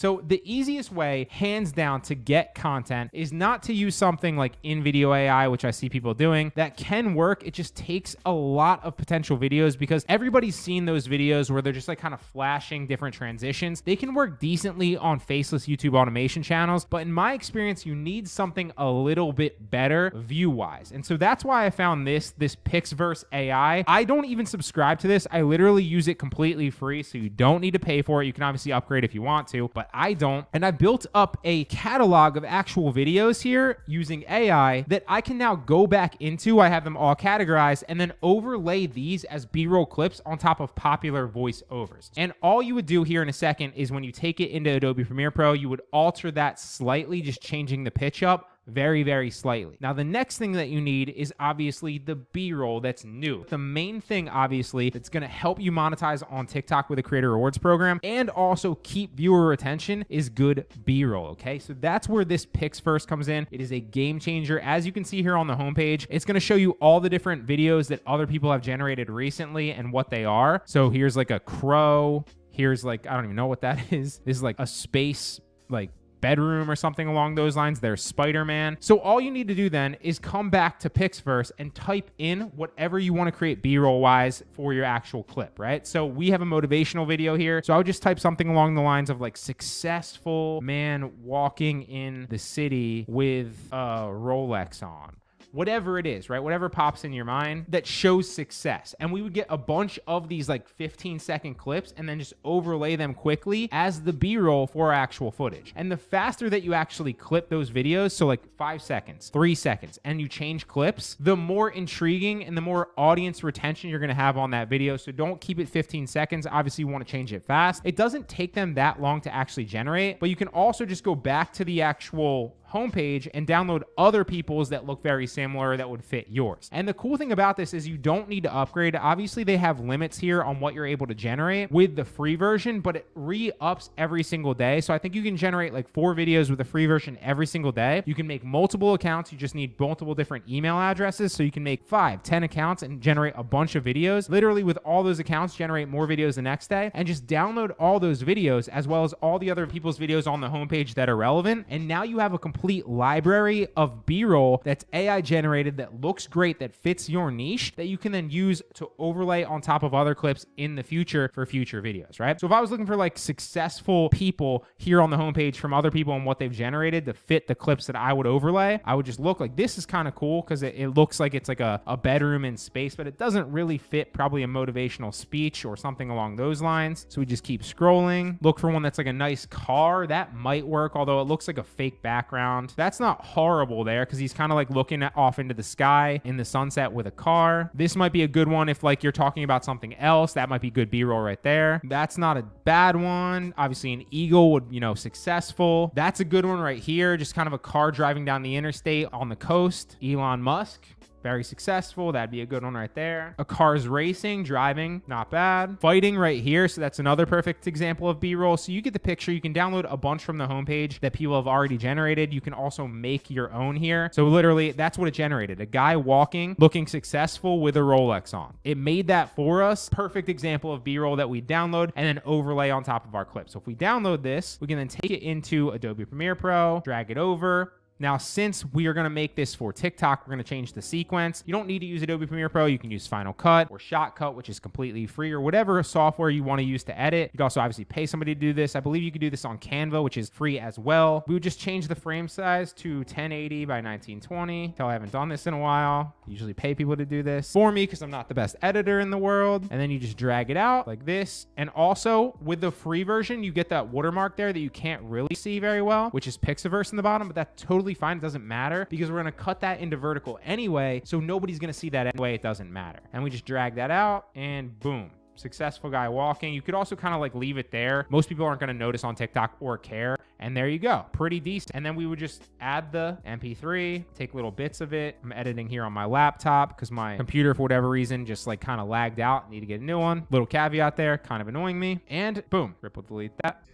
So the easiest way, hands down, to get content is not to use something like in-video AI, which I see people doing. That can work. It just takes a lot of potential videos because everybody's seen those videos where they're just like kind of flashing different transitions. They can work decently on faceless YouTube automation channels, but in my experience, you need something a little bit better view-wise. And so that's why I found this Pixverse AI. I don't even subscribe to this. I literally use it completely free, so you don't need to pay for it. You can obviously upgrade if you want to, but I don't. And I built up a catalog of actual videos here using AI that I can now go back into. I have them all categorized and then overlay these as B-roll clips on top of popular voiceovers. And all you would do here in a second is when you take it into Adobe Premiere Pro, you would alter that slightly, just changing the pitch up very, very slightly. Now, the next thing that you need is obviously the B-roll that's new. The main thing, obviously, that's going to help you monetize on TikTok with a creator rewards program and also keep viewer retention is good B-roll, okay? So that's where this Pixverse comes in. It is a game changer. As you can see here on the homepage, it's going to show you all the different videos that other people have generated recently and what they are. So here's like a crow. Here's like, I don't even know what that is. This is like a space, like, bedroom or something along those lines. There's Spider-Man. So all you need to do then is come back to Pixverse and type in whatever you want to create B-roll wise for your actual clip, right? So we have a motivational video here. So I would just type something along the lines of like successful man walking in the city with a Rolex on. Whatever it is, right? Whatever pops in your mind that shows success. And we would get a bunch of these like 15-second clips and then just overlay them quickly as the B-roll for actual footage. And the faster that you actually clip those videos, so like 5 seconds, 3 seconds, and you change clips, the more intriguing and the more audience retention you're gonna have on that video. So don't keep it 15 seconds. Obviously, you wanna change it fast. It doesn't take them that long to actually generate, but you can also just go back to the actual homepage and download other people's that look very similar that would fit yours. And the cool thing about this is you don't need to upgrade. Obviously, they have limits here on what you're able to generate with the free version, but it re-ups every single day. So I think you can generate like 4 videos with the free version every single day. You can make multiple accounts. You just need multiple different email addresses. So you can make 5, 10 accounts and generate a bunch of videos. Literally with all those accounts, generate more videos the next day and just download all those videos as well as all the other people's videos on the homepage that are relevant. And now you have a complete library of B-roll that's AI generated that looks great, that fits your niche, that you can then use to overlay on top of other clips in the future for future videos, right? So if I was looking for like successful people here on the homepage from other people and what they've generated to fit the clips that I would overlay, I would just look like this is kind of cool because it looks like it's like a bedroom in space, but it doesn't really fit probably a motivational speech or something along those lines. So we just keep scrolling, look for one that's like a nice car. That might work, although it looks like a fake background. That's not horrible there because he's kind of like looking off into the sky in the sunset with a car. This might be a good one if like you're talking about something else. That might be good B-roll right there. That's not a bad one. Obviously an eagle would, successful. That's a good one right here. Just kind of a car driving down the interstate on the coast. Elon Musk. Very successful. That'd be a good one right there. A car's racing, driving, not bad. Fighting right here. So that's another perfect example of B-roll. So you get the picture. You can download a bunch from the homepage that people have already generated. You can also make your own here. So literally that's what it generated. A guy walking, looking successful with a Rolex on. It made that for us. Perfect example of B-roll that we download and then overlay on top of our clip. So if we download this, we can then take it into Adobe Premiere Pro, drag it over. Now, since we are going to make this for TikTok, we're going to change the sequence. You don't need to use Adobe Premiere Pro. You can use Final Cut or Shotcut, which is completely free, or whatever software you want to use to edit. You can also obviously pay somebody to do this. I believe you could do this on Canva, which is free as well. We would just change the frame size to 1080 by 1920. Tell I haven't done this in a while. I usually pay people to do this for me because I'm not the best editor in the world. And then you just drag it out like this. And also with the free version, you get that watermark there that you can't really see very well, which is Pixverse in the bottom, but that's totally fine. It doesn't matter because we're going to cut that into vertical anyway. So nobody's going to see that anyway. It doesn't matter. And we just drag that out and boom. Successful guy walking. You could also kind of like leave it there. Most people aren't going to notice on TikTok or care. And there you go. Pretty decent. And then we would just add the MP3, take little bits of it. I'm editing here on my laptop because my computer, for whatever reason, just like kind of lagged out. Need to get a new one. Little caveat there, kind of annoying me. And boom, ripple delete that.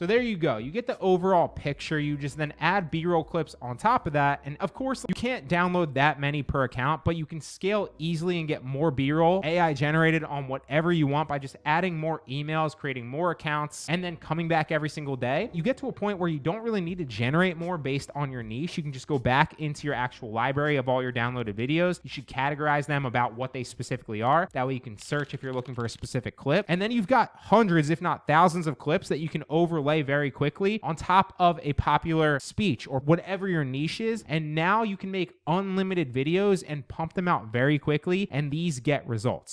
So there you go. You get the overall picture. You just then add B-roll clips on top of that. And of course, you can't download that many per account, but you can scale easily and get more B-roll AI generated on whatever you want by just adding more emails, creating more accounts, and then coming back every single day. You get to a point where you don't really need to generate more based on your niche. You can just go back into your actual library of all your downloaded videos. You should categorize them about what they specifically are. That way you can search if you're looking for a specific clip. And then you've got hundreds, if not thousands of clips that you can overlay very quickly on top of a popular speech or whatever your niche is. And now you can make unlimited videos and pump them out very quickly, and these get results.